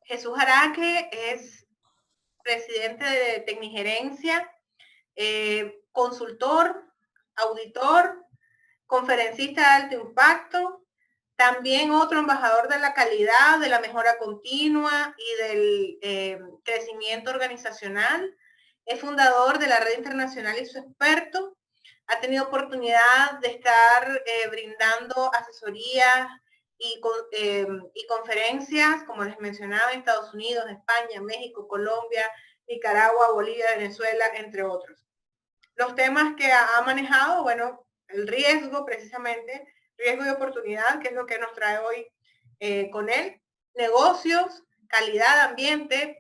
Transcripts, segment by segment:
Jesús Araque es presidente de Tecnigerencia, consultor, auditor, conferencista de alto impacto, también otro embajador de la calidad, de la mejora continua y del crecimiento organizacional. Es fundador de la Red Internacional y su experto. Ha tenido oportunidad de estar brindando asesorías y conferencias, como les mencionaba, en Estados Unidos, España, México, Colombia, Nicaragua, Bolivia, Venezuela, entre otros. Los temas que ha manejado, bueno, el riesgo precisamente, riesgo y oportunidad, que es lo que nos trae hoy con él, negocios, calidad, ambiente,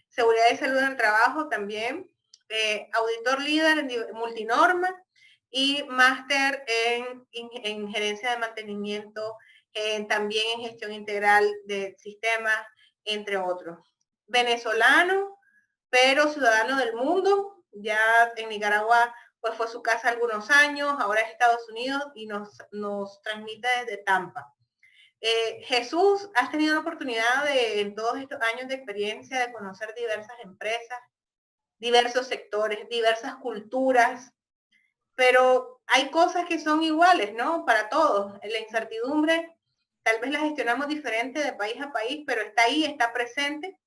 seguridad y salud en el trabajo también, auditor líder en multinorma y máster en gerencia de mantenimiento, también en gestión integral de sistemas, entre otros. Venezolano, pero ciudadano del mundo. Ya en Nicaragua pues fue su casa algunos años, ahora es Estados Unidos y nos transmite desde Tampa. Jesús, has tenido la oportunidad de, en todos estos años de experiencia, de conocer diversas empresas, diversos sectores, diversas culturas, pero hay cosas que son iguales, ¿no? Para todos. La incertidumbre, tal vez la gestionamos diferente de país a país, pero está ahí, está presente.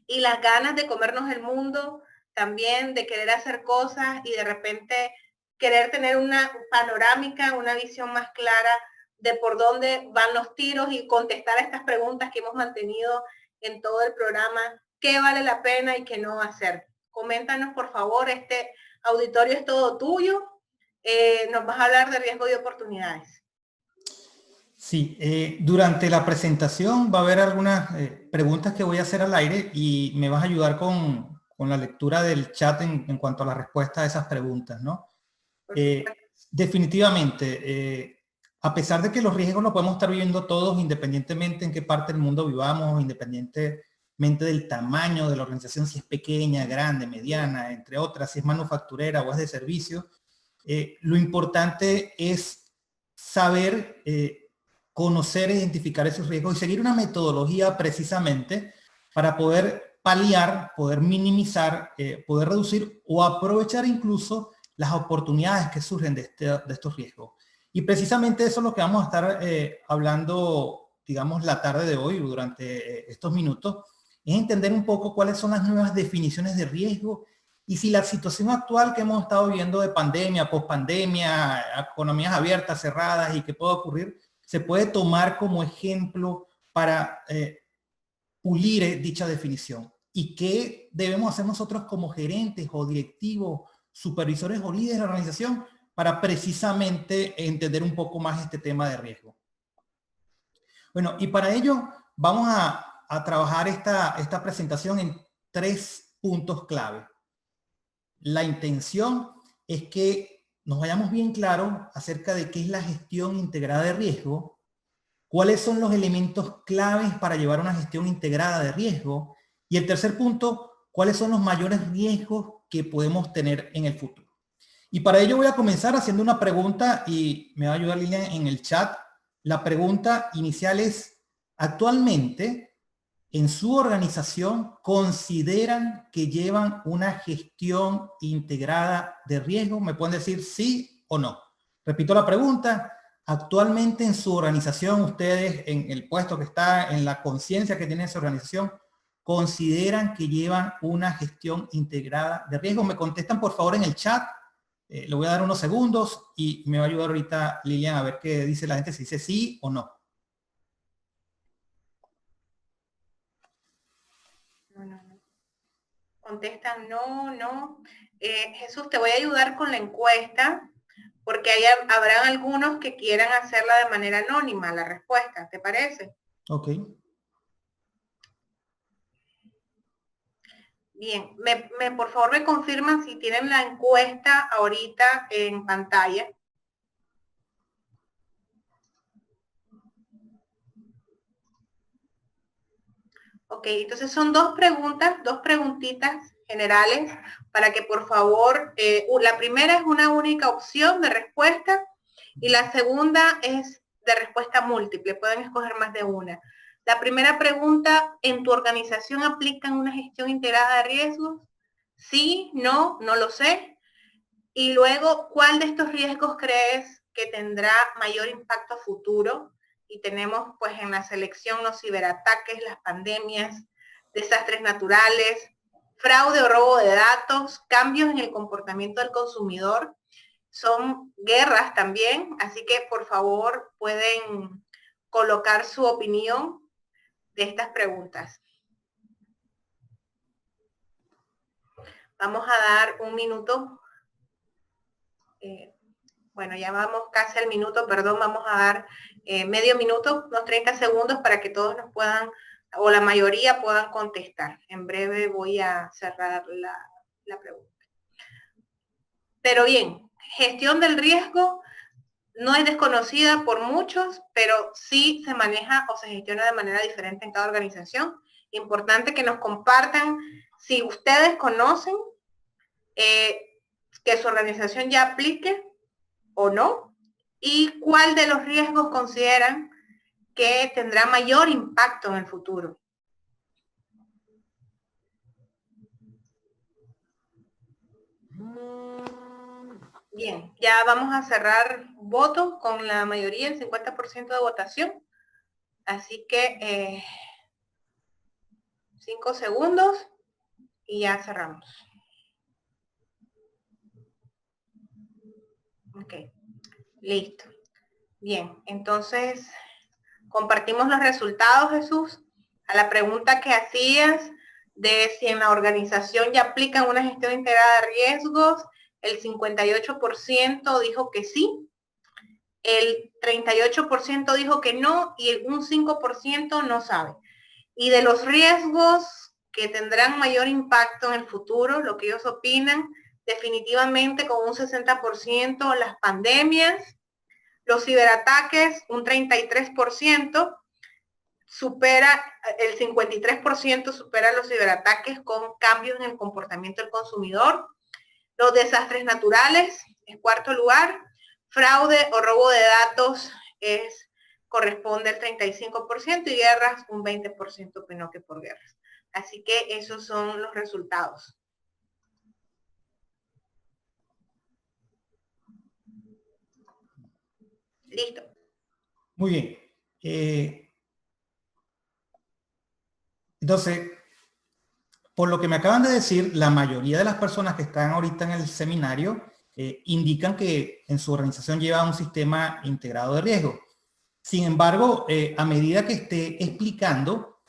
Y las ganas de comernos el mundo, también de querer hacer cosas y de repente querer tener una panorámica, una visión más clara de por dónde van los tiros y contestar a estas preguntas que hemos mantenido en todo el programa, qué vale la pena y qué no hacer. Coméntanos, por favor, este auditorio es todo tuyo. Nos vas a hablar de riesgo y oportunidades. Sí, durante la presentación va a haber algunas preguntas que voy a hacer al aire y me vas a ayudar con la lectura del chat en cuanto a la respuesta a esas preguntas, ¿no? Definitivamente, a pesar de que los riesgos los podemos estar viviendo todos, independientemente en qué parte del mundo vivamos, independientemente del tamaño de la organización, si es pequeña, grande, mediana, entre otras, si es manufacturera o es de servicio, lo importante es saber conocer e identificar esos riesgos y seguir una metodología precisamente para poder paliar, poder minimizar, poder reducir o aprovechar incluso las oportunidades que surgen de estos riesgos. Y precisamente eso es lo que vamos a estar hablando, digamos, la tarde de hoy, durante estos minutos, es entender un poco cuáles son las nuevas definiciones de riesgo y si la situación actual que hemos estado viviendo de pandemia, pospandemia, economías abiertas, cerradas y qué puede ocurrir, se puede tomar como ejemplo para pulir dicha definición. ¿Y qué debemos hacer nosotros como gerentes o directivos, supervisores o líderes de la organización para precisamente entender un poco más este tema de riesgo? Bueno, y para ello vamos a trabajar esta presentación en 3 puntos clave. La intención es que nos vayamos bien claros acerca de qué es la gestión integrada de riesgo, cuáles son los elementos claves para llevar una gestión integrada de riesgo y el tercer punto, cuáles son los mayores riesgos que podemos tener en el futuro. Y para ello voy a comenzar haciendo una pregunta y me va a ayudar Lilian en el chat. La pregunta inicial es, actualmente, en su organización, ¿consideran que llevan una gestión integrada de riesgo? ¿Me pueden decir sí o no? Repito la pregunta. Actualmente en su organización, ustedes en el puesto que está, en la conciencia que tiene su organización, ¿consideran que llevan una gestión integrada de riesgo? Me contestan por favor en el chat. Le voy a dar unos segundos y me va a ayudar ahorita Lilian a ver qué dice la gente, si dice sí o no. No. Contestan no. Jesús, te voy a ayudar con la encuesta porque habrán algunos que quieran hacerla de manera anónima, la respuesta, ¿te parece? Ok. Bien, por favor me confirman si tienen la encuesta ahorita en pantalla. Ok, entonces son dos preguntitas generales para que por favor, la primera es una única opción de respuesta y la segunda es de respuesta múltiple, pueden escoger más de una. La primera pregunta, ¿en tu organización aplican una gestión integrada de riesgos? Sí, no, no lo sé. Y luego, ¿cuál de estos riesgos crees que tendrá mayor impacto a futuro? Y tenemos pues en la selección los ciberataques, las pandemias, desastres naturales, fraude o robo de datos, cambios en el comportamiento del consumidor, son guerras también, así que por favor pueden colocar su opinión de estas preguntas. Vamos a dar un minuto. Bueno, ya vamos casi al minuto, perdón, vamos a dar medio minuto, unos 30 segundos para que todos nos puedan, o la mayoría puedan contestar. En breve voy a cerrar la pregunta. Pero bien, gestión del riesgo no es desconocida por muchos, pero sí se maneja o se gestiona de manera diferente en cada organización. Importante que nos compartan si ustedes conocen que su organización ya aplique o no, y cuál de los riesgos consideran que tendrá mayor impacto en el futuro. Bien, ya vamos a cerrar voto con la mayoría, el 50% de votación. Así que 5 segundos y ya cerramos. Ok, listo. Bien, entonces compartimos los resultados, Jesús. A la pregunta que hacías de si en la organización ya aplican una gestión integrada de riesgos, el 58% dijo que sí, el 38% dijo que no y un 5% no sabe. Y de los riesgos que tendrán mayor impacto en el futuro, lo que ellos opinan, definitivamente con un 60% las pandemias, los ciberataques, un 33%, supera, el 53% supera los ciberataques con cambios en el comportamiento del consumidor. Los desastres naturales, en cuarto lugar, fraude o robo de datos corresponde al 35% y guerras, un 20% opinó que por guerras. Así que esos son los resultados. Listo. Muy bien. Entonces, por lo que me acaban de decir, la mayoría de las personas que están ahorita en el seminario indican que en su organización lleva un sistema integrado de riesgo. Sin embargo, a medida que esté explicando,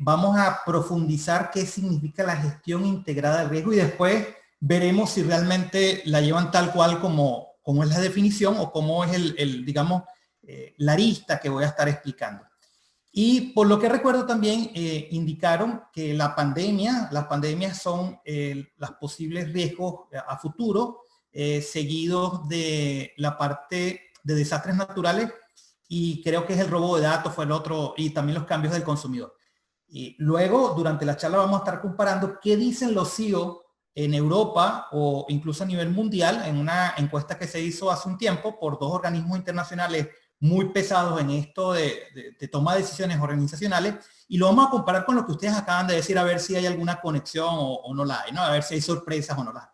vamos a profundizar qué significa la gestión integrada de riesgo y después veremos si realmente la llevan tal cual como es la definición o cómo es digamos, la arista que voy a estar explicando. Y por lo que recuerdo también indicaron que las pandemias son los posibles riesgos a futuro, seguidos de la parte de desastres naturales, y creo que es el robo de datos fue el otro, y también los cambios del consumidor. Y luego, durante la charla vamos a estar comparando qué dicen los CEO en Europa o incluso a nivel mundial en una encuesta que se hizo hace un tiempo por dos organismos internacionales muy pesados en esto de toma de decisiones organizacionales, y lo vamos a comparar con lo que ustedes acaban de decir, a ver si hay alguna conexión o no la hay, ¿no? A ver si hay sorpresas o no las hay.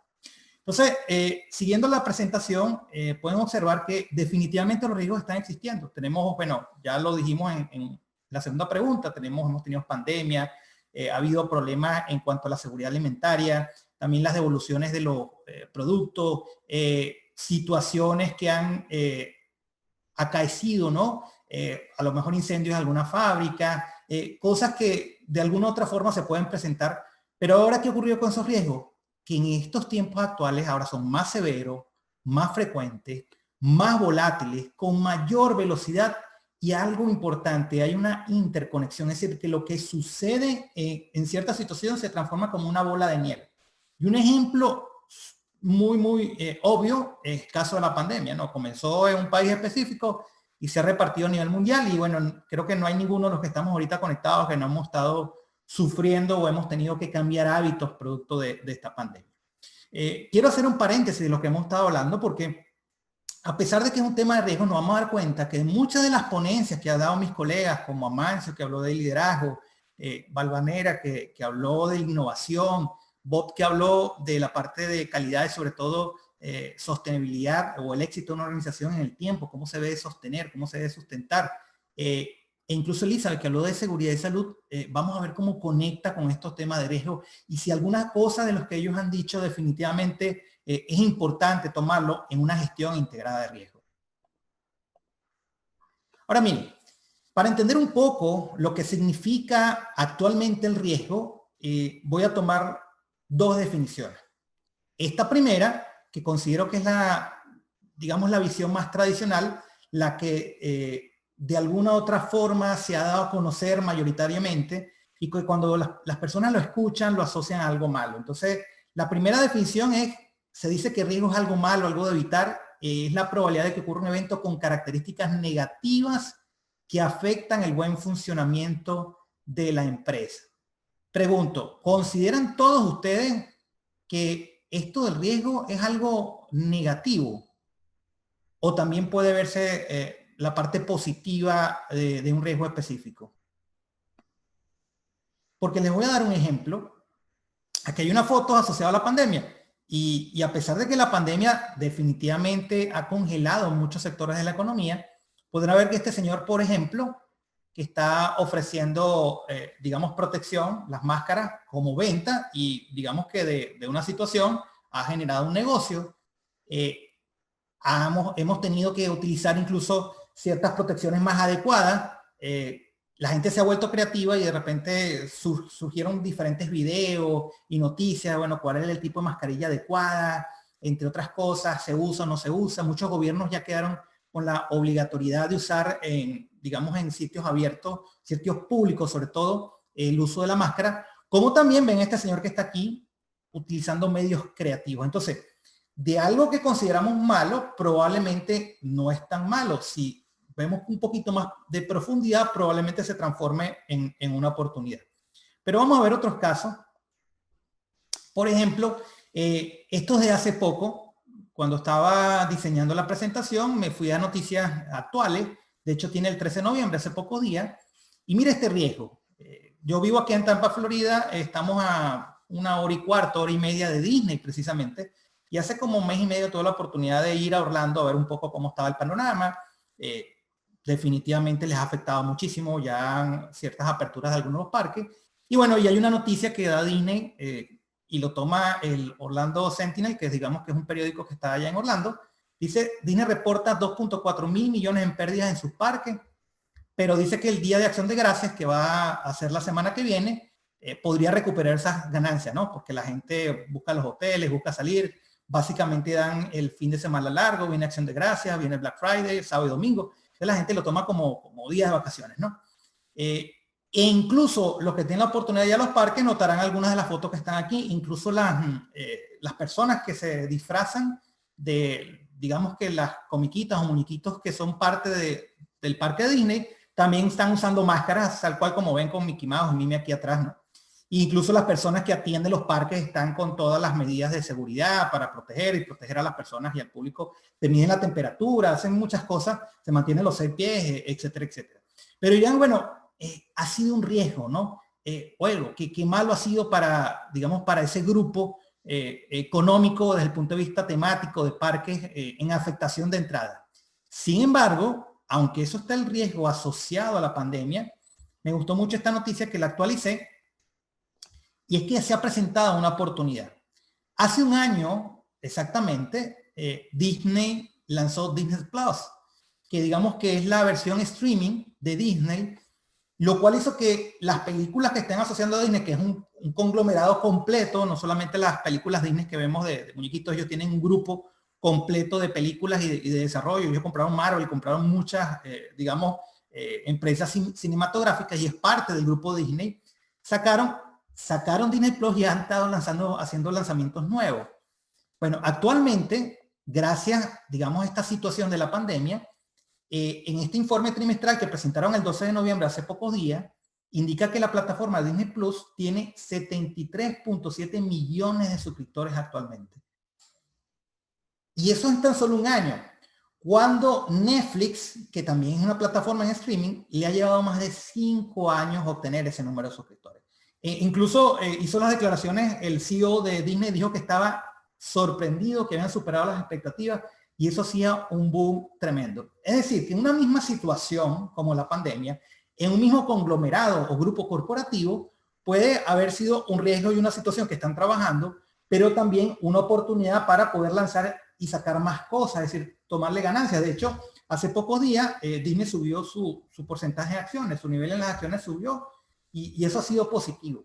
Entonces, siguiendo la presentación, pueden observar que definitivamente los riesgos están existiendo. Tenemos, bueno, ya lo dijimos en la segunda pregunta, hemos tenido pandemia, ha habido problemas en cuanto a la seguridad alimentaria, también las devoluciones de los productos, situaciones que han acaecido, ¿no? A lo mejor incendios de alguna fábrica, cosas que de alguna u otra forma se pueden presentar. Pero ahora, ¿qué ocurrió con esos riesgos? Que en estos tiempos actuales ahora son más severos, más frecuentes, más volátiles, con mayor velocidad, y algo importante, hay una interconexión, es decir, que lo que sucede en cierta situación se transforma como una bola de nieve. Y un ejemplo muy obvio es el caso de la pandemia, ¿no? Comenzó en un país específico y se ha repartido a nivel mundial, y bueno, creo que no hay ninguno de los que estamos ahorita conectados que no hemos estado sufriendo o hemos tenido que cambiar hábitos producto de esta pandemia. Quiero hacer un paréntesis de lo que hemos estado hablando, porque a pesar de que es un tema de riesgo, nos vamos a dar cuenta que muchas de las ponencias que han dado mis colegas, como Amancio, que habló de liderazgo, Valvanera, que habló de innovación, Bob, que habló de la parte de calidad y sobre todo sostenibilidad o el éxito de una organización en el tiempo, cómo se debe sostener, cómo se debe sustentar. E incluso Elizabeth, que habló de seguridad y salud, vamos a ver cómo conecta con estos temas de riesgo y si alguna cosa de los que ellos han dicho definitivamente es importante tomarlo en una gestión integrada de riesgo. Ahora miren, para entender un poco lo que significa actualmente el riesgo, voy a tomar dos definiciones. Esta primera, que considero que es digamos, la visión más tradicional, la que de alguna u otra forma se ha dado a conocer mayoritariamente y que cuando las personas lo escuchan lo asocian a algo malo. Entonces, la primera definición se dice que riesgo es algo malo, algo de evitar, es la probabilidad de que ocurra un evento con características negativas que afectan el buen funcionamiento de la empresa. Pregunto, ¿consideran todos ustedes que esto del riesgo es algo negativo? ¿O también puede verse la parte positiva de un riesgo específico? Porque les voy a dar un ejemplo. Aquí hay una foto asociada a la pandemia. Y a pesar de que la pandemia definitivamente ha congelado muchos sectores de la economía, podrá ver que este señor, por ejemplo, que está ofreciendo, digamos, protección, las máscaras como venta y digamos que de una situación ha generado un negocio. Hemos tenido que utilizar incluso ciertas protecciones más adecuadas. La gente se ha vuelto creativa y de repente surgieron diferentes videos y noticias, bueno, cuál es el tipo de mascarilla adecuada, entre otras cosas, se usa o no se usa. Muchos gobiernos ya quedaron con la obligatoriedad de usar, digamos, en sitios abiertos, sitios públicos, sobre todo, el uso de la máscara, como también ven este señor que está aquí utilizando medios creativos. Entonces, de algo que consideramos malo, probablemente no es tan malo. Si vemos un poquito más de profundidad, probablemente se transforme en una oportunidad. Pero vamos a ver otros casos. Por ejemplo, estos de hace poco, cuando estaba diseñando la presentación, me fui a noticias actuales. De hecho, tiene el 13 de noviembre, hace pocos días. Y mira este riesgo. Yo vivo aquí en Tampa, Florida. Estamos a 1 hora y cuarto, hora y media de Disney, precisamente. Y hace como un mes y medio tuve la oportunidad de ir a Orlando a ver un poco cómo estaba el panorama. Definitivamente les ha afectado muchísimo ya ciertas aperturas de algunos parques. Y bueno, y hay una noticia que da Disney y lo toma el Orlando Sentinel, que digamos que es un periódico que está allá en Orlando. Dice, Disney reporta 2.4 mil millones en pérdidas en sus parques, pero dice que el Día de Acción de Gracias, que va a ser la semana que viene, podría recuperar esas ganancias, ¿no? Porque la gente busca los hoteles, busca salir, básicamente dan el fin de semana largo, viene Acción de Gracias, viene Black Friday, sábado y domingo. Entonces la gente lo toma como días de vacaciones, ¿no? E incluso los que tienen la oportunidad de ir a los parques notarán algunas de las fotos que están aquí, incluso las personas que se disfrazan de, digamos que las comiquitas o muñequitos que son parte del parque de Disney, también están usando máscaras, tal cual como ven con Mickey Mouse y Minnie aquí atrás, ¿no? E incluso las personas que atienden los parques están con todas las medidas de seguridad para proteger a las personas y al público. Te miden la temperatura, hacen muchas cosas, se mantienen los 6 pies, etcétera, etcétera. Pero dirán, bueno, ha sido un riesgo, ¿no? Bueno, ¿qué malo ha sido para, digamos, para ese grupo económico desde el punto de vista temático de parques en afectación de entrada? Sin embargo, aunque eso está el riesgo asociado a la pandemia, me gustó mucho esta noticia que la actualicé, y es que se ha presentado una oportunidad. Hace un año, exactamente, Disney lanzó Disney Plus, que digamos que es la versión streaming de Disney, lo cual hizo que las películas que estén asociando a Disney, que es un conglomerado completo, no solamente las películas Disney que vemos de muñequitos, ellos tienen un grupo completo de películas y de desarrollo. Ellos compraron Marvel y compraron muchas, digamos, empresas cinematográficas y es parte del grupo Disney. Sacaron Disney Plus y han estado haciendo lanzamientos nuevos. Bueno, actualmente, gracias, digamos, a esta situación de la pandemia, en este informe trimestral que presentaron el 12 de noviembre, hace pocos días, indica que la plataforma Disney Plus tiene 73.7 millones de suscriptores actualmente. Y eso en tan solo un año. cuando Netflix, que también es una plataforma en streaming, le ha llevado más de 5 años obtener ese número de suscriptores. Incluso hizo las declaraciones, el CEO de Disney dijo que estaba sorprendido, que habían superado las expectativas, y eso hacía un boom tremendo. Es decir, que en una misma situación como la pandemia, en un mismo conglomerado o grupo corporativo, puede haber sido un riesgo y una situación que están trabajando, pero también una oportunidad para poder lanzar y sacar más cosas, es decir, tomarle ganancias. De hecho, hace pocos días Disney subió su porcentaje de acciones, su nivel en las acciones subió, y eso ha sido positivo.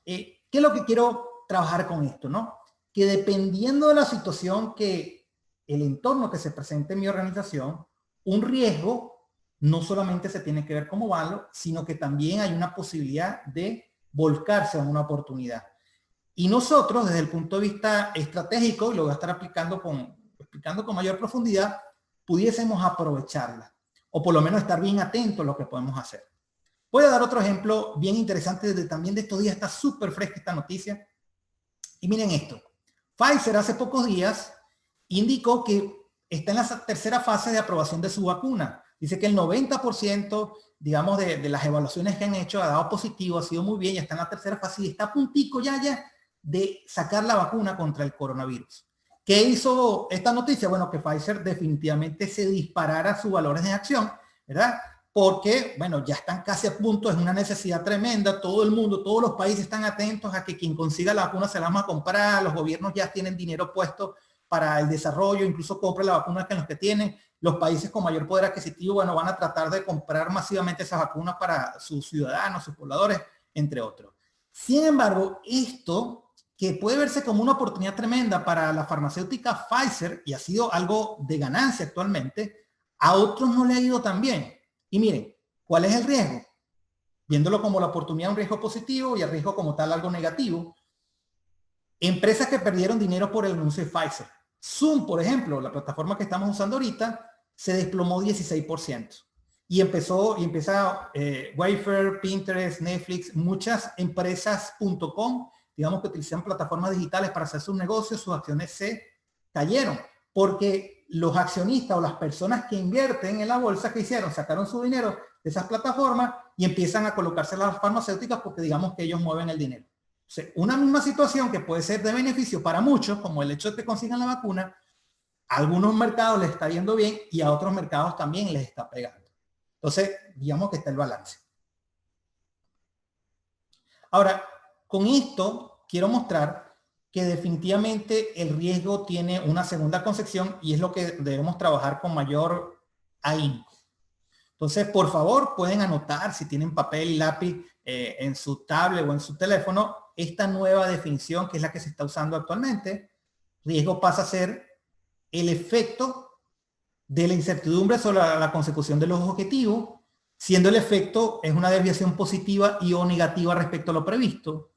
¿Qué es lo que quiero trabajar con esto, no? Que dependiendo de la situación, que el entorno que se presente en mi organización, un riesgo no solamente se tiene que ver como malo, sino que también hay una posibilidad de volcarse a una oportunidad. Y nosotros, desde el punto de vista estratégico, y lo voy a estar explicando con mayor profundidad, pudiésemos aprovecharla, o por lo menos estar bien atentos a lo que podemos hacer. Voy a dar otro ejemplo bien interesante también de estos días. Está súper fresca esta noticia. Y miren esto. Pfizer hace pocos días indicó que está en la tercera fase de aprobación de su vacuna. Dice que el 90%, digamos, de las evaluaciones que han hecho ha dado positivo, ha sido muy bien, ya está en la tercera fase y está a puntico ya de sacar la vacuna contra el coronavirus. ¿Qué hizo esta noticia? Bueno, que Pfizer definitivamente se disparara sus valores de acción, ¿verdad? Porque, bueno, ya están casi a punto, es una necesidad tremenda, todo el mundo, todos los países están atentos a que quien consiga la vacuna se la vamos a comprar, los gobiernos ya tienen dinero puesto para el desarrollo, incluso compren la vacuna que los que tienen, los países con mayor poder adquisitivo, bueno, van a tratar de comprar masivamente esas vacunas para sus ciudadanos, sus pobladores, entre otros. Sin embargo, esto, que puede verse como una oportunidad tremenda para la farmacéutica Pfizer, y ha sido algo de ganancia actualmente, a otros no le ha ido tan bien. Y miren, ¿cuál es el riesgo? Viéndolo como la oportunidad, un riesgo positivo, y el riesgo como tal algo negativo. Empresas que perdieron dinero por el anuncio de Pfizer. Zoom, por ejemplo, la plataforma que estamos usando ahorita, se desplomó 16%. Y empieza Wayfair, Pinterest, Netflix, muchas empresas.com, digamos, que utilizan plataformas digitales para hacer sus negocios, sus acciones se cayeron. Porque los accionistas o las personas que invierten en la bolsa, ¿qué hicieron? Sacaron su dinero de esas plataformas y empiezan a colocarse las farmacéuticas porque digamos que ellos mueven el dinero. O sea, una misma situación que puede ser de beneficio para muchos, como el hecho de que consigan la vacuna, a algunos mercados les está yendo bien y a otros mercados también les está pegando. Entonces, digamos que está el balance. Ahora, con esto quiero mostrar que definitivamente el riesgo tiene una segunda concepción y es lo que debemos trabajar con mayor ahínco. Entonces, por favor, pueden anotar, si tienen papel y lápiz en su tablet o en su teléfono, esta nueva definición que es la que se está usando actualmente. Riesgo pasa a ser el efecto de la incertidumbre sobre la consecución de los objetivos, siendo el efecto es una desviación positiva y o negativa respecto a lo previsto.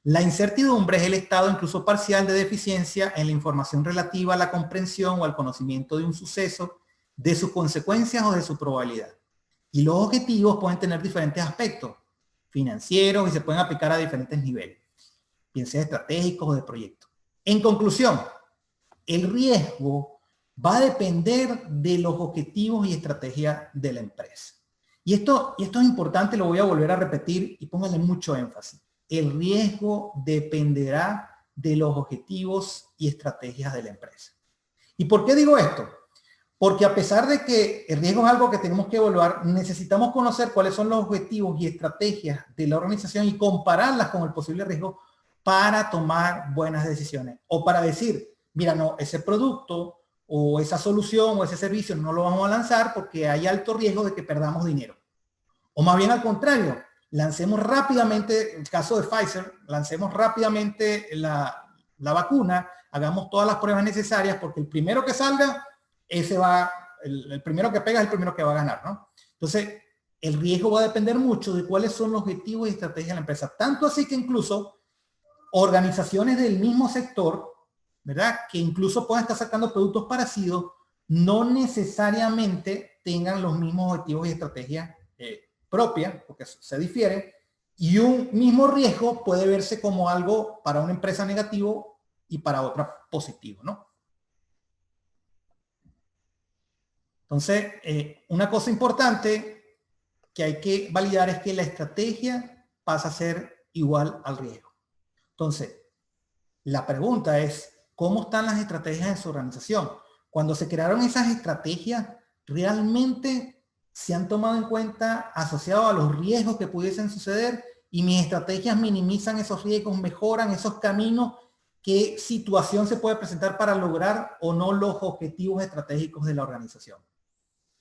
La incertidumbre es el estado incluso parcial de deficiencia en la información relativa a la comprensión o al conocimiento de un suceso, de sus consecuencias o de su probabilidad. Y los objetivos pueden tener diferentes aspectos financieros y se pueden aplicar a diferentes niveles, bien sea estratégicos o de proyectos. En conclusión, el riesgo va a depender de los objetivos y estrategias de la empresa. Y esto es importante, lo voy a volver a repetir y pónganle mucho énfasis. El riesgo dependerá de los objetivos y estrategias de la empresa. ¿Y por qué digo esto? Porque a pesar de que el riesgo es algo que tenemos que evaluar, necesitamos conocer cuáles son los objetivos y estrategias de la organización y compararlas con el posible riesgo para tomar buenas decisiones. O para decir, mira, no, ese producto o esa solución o ese servicio no lo vamos a lanzar porque hay alto riesgo de que perdamos dinero. O más bien al contrario, lancemos rápidamente, en el caso de Pfizer, lancemos rápidamente la vacuna, hagamos todas las pruebas necesarias porque el primero que salga, ese va, el primero que pega es el primero que va a ganar, ¿no? Entonces, el riesgo va a depender mucho de cuáles son los objetivos y estrategias de la empresa. Tanto así que incluso organizaciones del mismo sector, ¿verdad? Que incluso puedan estar sacando productos parecidos, no necesariamente tengan los mismos objetivos y estrategias propias, porque se difieren, y un mismo riesgo puede verse como algo para una empresa negativo y para otra positivo, ¿no? Entonces, una cosa importante que hay que validar es que la estrategia pasa a ser igual al riesgo. Entonces, la pregunta es, ¿cómo están las estrategias en su organización? Cuando se crearon esas estrategias, ¿realmente se han tomado en cuenta asociado a los riesgos que pudiesen suceder? Y mis estrategias minimizan esos riesgos, mejoran esos caminos. ¿Qué situación se puede presentar para lograr o no los objetivos estratégicos de la organización?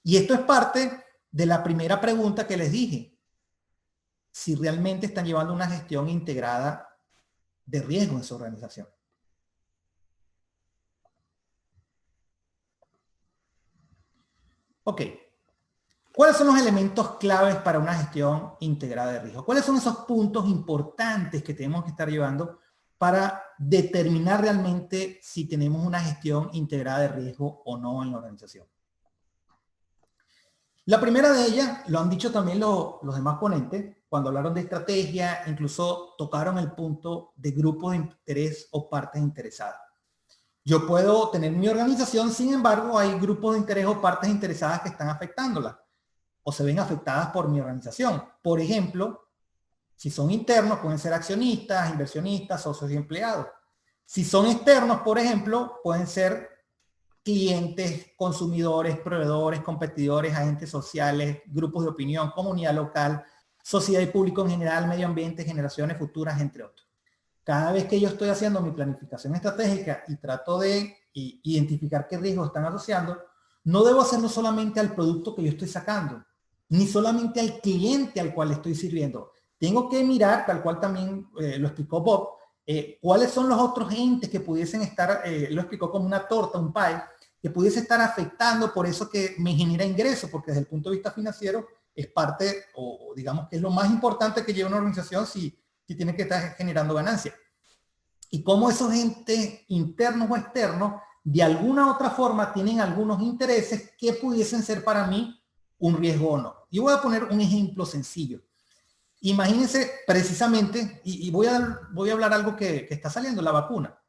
Y esto es parte de la primera pregunta que les dije. Si realmente están llevando una gestión integrada de riesgo en su organización. Ok. ¿Cuáles son los elementos claves para una gestión integrada de riesgo? ¿Cuáles son esos puntos importantes que tenemos que estar llevando para determinar realmente si tenemos una gestión integrada de riesgo o no en la organización? La primera de ellas, lo han dicho también los demás ponentes, cuando hablaron de estrategia, incluso tocaron el punto de grupos de interés o partes interesadas. Yo puedo tener mi organización, sin embargo, hay grupos de interés o partes interesadas que están afectándola o se ven afectadas por mi organización. Por ejemplo, si son internos, pueden ser accionistas, inversionistas, socios y empleados. Si son externos, por ejemplo, pueden ser clientes, consumidores, proveedores, competidores, agentes sociales, grupos de opinión, comunidad local, sociedad y público en general, medio ambiente, generaciones futuras, entre otros. Cada vez que yo estoy haciendo mi planificación estratégica y trato de identificar qué riesgos están asociando, no debo hacerlo solamente al producto que yo estoy sacando, ni solamente al cliente al cual estoy sirviendo. Tengo que mirar, tal cual también lo explicó Bob, cuáles son los otros entes que pudiesen estar, lo explicó como una torta, un pie, que pudiese estar afectando por eso que me genera ingresos, porque desde el punto de vista financiero es parte, o digamos que es lo más importante que lleva una organización si tiene que estar generando ganancias. Y cómo esos entes internos o externos, de alguna u otra forma, tienen algunos intereses que pudiesen ser para mí un riesgo o no. Y voy a poner un ejemplo sencillo. Imagínense precisamente, y voy a hablar algo que está saliendo, la vacuna.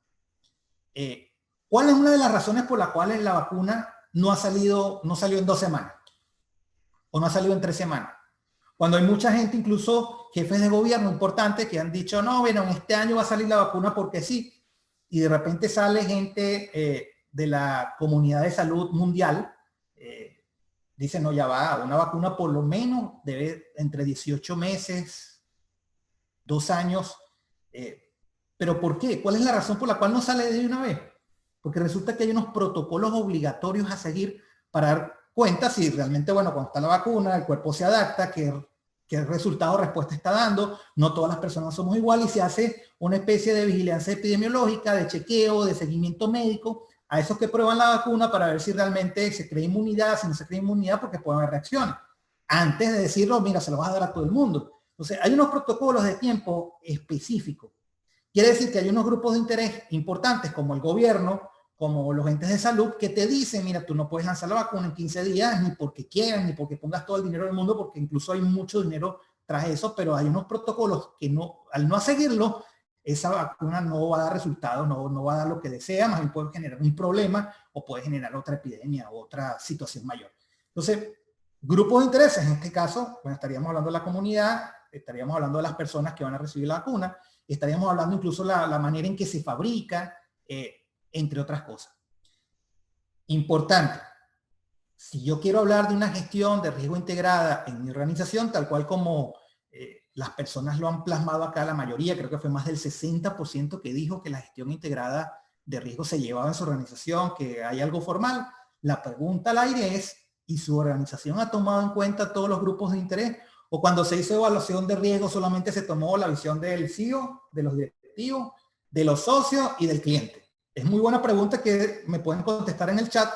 ¿Cuál es una de las razones por las cuales la vacuna no salió en 2 semanas? O no ha salido en 3 semanas. Cuando hay mucha gente, incluso jefes de gobierno importantes, que han dicho, no, bueno, en este año va a salir la vacuna porque sí. Y de repente sale gente de la comunidad de salud mundial, dice, no, ya va, una vacuna por lo menos debe entre 18 meses, 2 años. ¿Pero por qué? ¿Cuál es la razón por la cual no sale de una vez? Porque resulta que hay unos protocolos obligatorios a seguir para dar cuenta si realmente, bueno, cuando está la vacuna, el cuerpo se adapta, qué resultado o respuesta está dando. No todas las personas somos iguales y se hace una especie de vigilancia epidemiológica, de chequeo, de seguimiento médico a esos que prueban la vacuna para ver si realmente se crea inmunidad, si no se crea inmunidad, porque pueden haber reacciones. Antes de decirlo, mira, se lo vas a dar a todo el mundo. Entonces, hay unos protocolos de tiempo específicos. Quiere decir que hay unos grupos de interés importantes como el gobierno, como los entes de salud, que te dicen, mira, tú no puedes lanzar la vacuna en 15 días, ni porque quieras, ni porque pongas todo el dinero del mundo, porque incluso hay mucho dinero tras eso, pero hay unos protocolos que no, al no seguirlo, esa vacuna no va a dar resultados, no va a dar lo que desea, más bien puede generar un problema o puede generar otra epidemia o otra situación mayor. Entonces, grupos de intereses, en este caso, bueno, estaríamos hablando de la comunidad, estaríamos hablando de las personas que van a recibir la vacuna, estaríamos hablando incluso la manera en que se fabrica, entre otras cosas. Importante, si yo quiero hablar de una gestión de riesgo integrada en mi organización, tal cual como las personas lo han plasmado acá, la mayoría, creo que fue más del 60% que dijo que la gestión integrada de riesgo se llevaba en su organización, que hay algo formal. La pregunta al aire es, ¿y su organización ha tomado en cuenta todos los grupos de interés? ¿O cuando se hizo evaluación de riesgo solamente se tomó la visión del CEO, de los directivos, de los socios y del cliente? Es muy buena pregunta que me pueden contestar en el chat.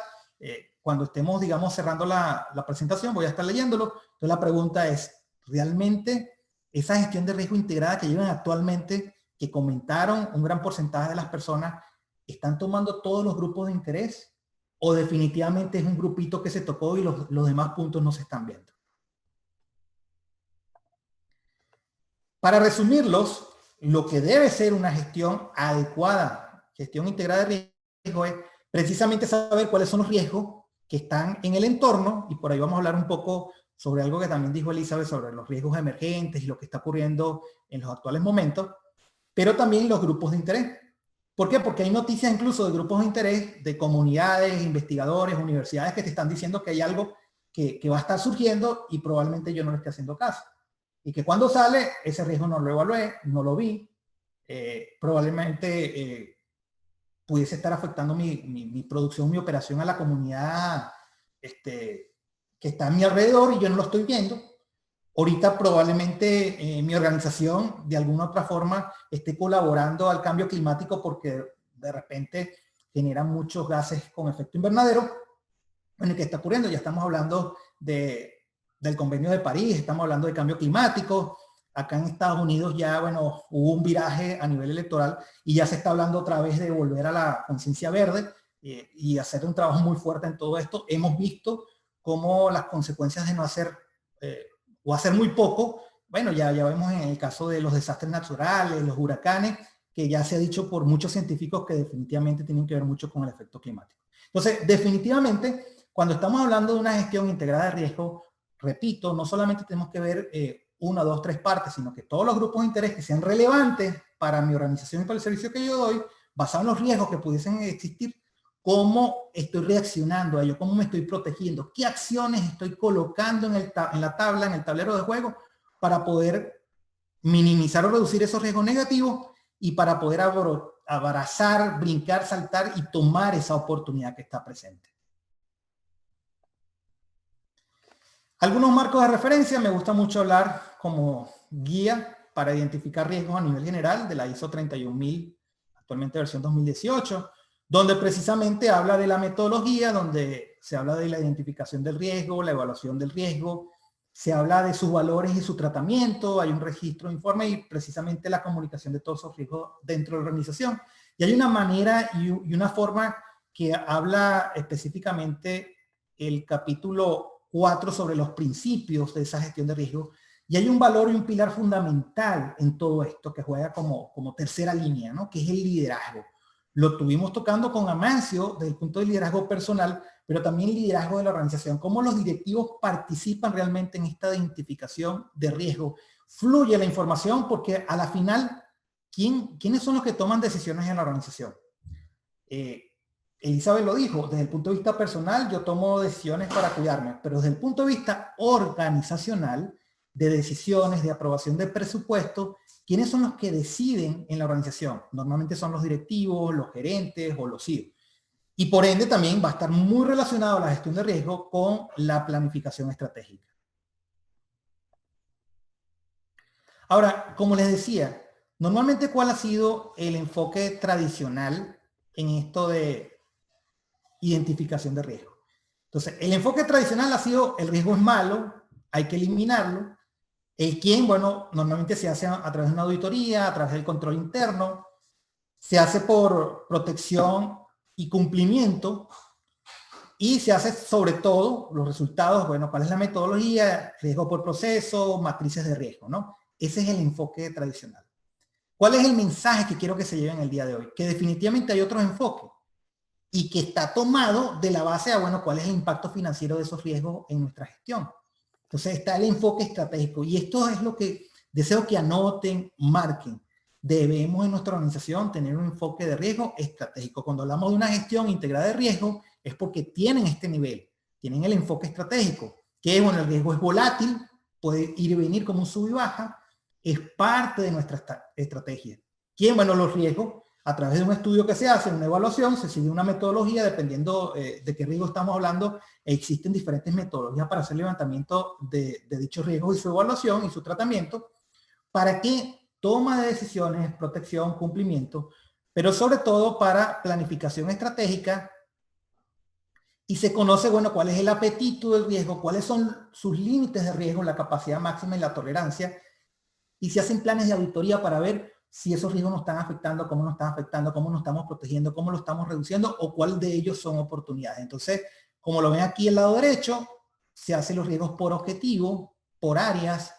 Cuando estemos, digamos, cerrando la presentación, voy a estar leyéndolo. Entonces la pregunta es, ¿realmente esa gestión de riesgo integrada que llevan actualmente, que comentaron un gran porcentaje de las personas, están tomando todos los grupos de interés? ¿O definitivamente es un grupito que se tocó y los demás puntos no se están viendo? Para resumirlos, lo que debe ser una gestión adecuada, gestión integrada de riesgo, es precisamente saber cuáles son los riesgos que están en el entorno, y por ahí vamos a hablar un poco sobre algo que también dijo Elizabeth sobre los riesgos emergentes y lo que está ocurriendo en los actuales momentos, pero también los grupos de interés. ¿Por qué? Porque hay noticias incluso de grupos de interés, de comunidades, investigadores, universidades que te están diciendo que hay algo que va a estar surgiendo y probablemente yo no le esté haciendo caso. Y que cuando sale, ese riesgo no lo evalué, no lo vi, probablemente pudiese estar afectando mi producción, mi operación a la comunidad que está a mi alrededor y yo no lo estoy viendo. Ahorita probablemente mi organización de alguna otra forma esté colaborando al cambio climático porque de repente genera muchos gases con efecto invernadero. Bueno, ¿qué está ocurriendo? Ya estamos hablando del Convenio de París, estamos hablando de cambio climático. Acá en Estados Unidos ya, bueno, hubo un viraje a nivel electoral y ya se está hablando otra vez de volver a la conciencia verde y hacer un trabajo muy fuerte en todo esto. Hemos visto cómo las consecuencias de no hacer o hacer muy poco, bueno, ya vemos en el caso de los desastres naturales, los huracanes, que ya se ha dicho por muchos científicos que definitivamente tienen que ver mucho con el efecto climático. Entonces, definitivamente, cuando estamos hablando de una gestión integrada de riesgo, repito, no solamente tenemos que ver una, dos, tres partes, sino que todos los grupos de interés que sean relevantes para mi organización y para el servicio que yo doy, basado en los riesgos que pudiesen existir, cómo estoy reaccionando a ello, cómo me estoy protegiendo, qué acciones estoy colocando en la tabla, en el tablero de juego, para poder minimizar o reducir esos riesgos negativos y para poder abrazar, brincar, saltar y tomar esa oportunidad que está presente. Algunos marcos de referencia, me gusta mucho hablar como guía para identificar riesgos a nivel general de la ISO 31000, actualmente versión 2018, donde precisamente habla de la metodología, donde se habla de la identificación del riesgo, la evaluación del riesgo, se habla de sus valores y su tratamiento, hay un registro, informe y precisamente la comunicación de todos esos riesgos dentro de la organización. Y hay una manera y una forma que habla específicamente el capítulo 4 sobre los principios de esa gestión de riesgo. Y hay un valor y un pilar fundamental en todo esto que juega como tercera línea, ¿no? Que es el liderazgo. Lo tuvimos tocando con Amancio desde el punto de liderazgo personal, pero también liderazgo de la organización. Cómo los directivos participan realmente en esta identificación de riesgo. Fluye la información porque a la final, ¿quiénes son los que toman decisiones en la organización? Elizabeth lo dijo, desde el punto de vista personal yo tomo decisiones para cuidarme, pero desde el punto de vista organizacional, de decisiones, de aprobación de presupuesto, ¿quiénes son los que deciden en la organización? Normalmente son los directivos, los gerentes o los CEOs. Y por ende también va a estar muy relacionado la gestión de riesgo con la planificación estratégica. Ahora, como les decía, normalmente ¿cuál ha sido el enfoque tradicional en esto de identificación de riesgo? Entonces, el enfoque tradicional ha sido el riesgo es malo, hay que eliminarlo. El quién, bueno, normalmente se hace a través de una auditoría, a través del control interno, se hace por protección y cumplimiento, y se hace sobre todo los resultados, bueno, cuál es la metodología, riesgo por proceso, matrices de riesgo, ¿no? Ese es el enfoque tradicional. ¿Cuál es el mensaje que quiero que se lleven el día de hoy? Que definitivamente hay otros enfoques y que está tomado de la base de, bueno, cuál es el impacto financiero de esos riesgos en nuestra gestión. Entonces está el enfoque estratégico y esto es lo que deseo que anoten, marquen. Debemos en nuestra organización tener un enfoque de riesgo estratégico. Cuando hablamos de una gestión integrada de riesgo es porque tienen este nivel, tienen el enfoque estratégico, que bueno, el riesgo es volátil, puede ir y venir como un sub y baja, es parte de nuestra estrategia. ¿Quién? Bueno, los riesgos, a través de un estudio que se hace, una evaluación, se sigue una metodología, dependiendo de qué riesgo estamos hablando, existen diferentes metodologías para hacer levantamiento de dichos riesgos y su evaluación y su tratamiento, para que toma de decisiones, protección, cumplimiento, pero sobre todo para planificación estratégica, y se conoce, bueno, cuál es el apetito del riesgo, cuáles son sus límites de riesgo, la capacidad máxima y la tolerancia, y se hacen planes de auditoría para ver si esos riesgos nos están afectando, cómo nos están afectando, cómo nos estamos protegiendo, cómo lo estamos reduciendo o cuál de ellos son oportunidades. Entonces, como lo ven aquí al lado derecho, se hacen los riesgos por objetivo, por áreas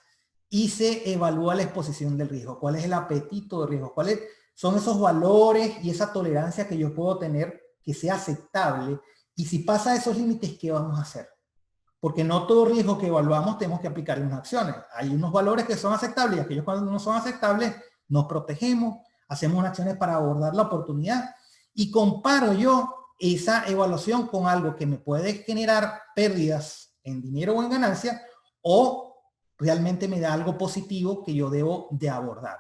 y se evalúa la exposición del riesgo. ¿Cuál es el apetito de riesgo? ¿Cuáles son esos valores y esa tolerancia que yo puedo tener que sea aceptable Y si pasa esos límites, ¿qué vamos a hacer? Porque no todo riesgo que evaluamos tenemos que aplicar en unas acciones. Hay unos valores que son aceptables y aquellos cuando no son aceptables nos protegemos, hacemos unas acciones para abordar la oportunidad y comparo yo esa evaluación con algo que me puede generar pérdidas en dinero o en ganancia o realmente me da algo positivo que yo debo de abordar.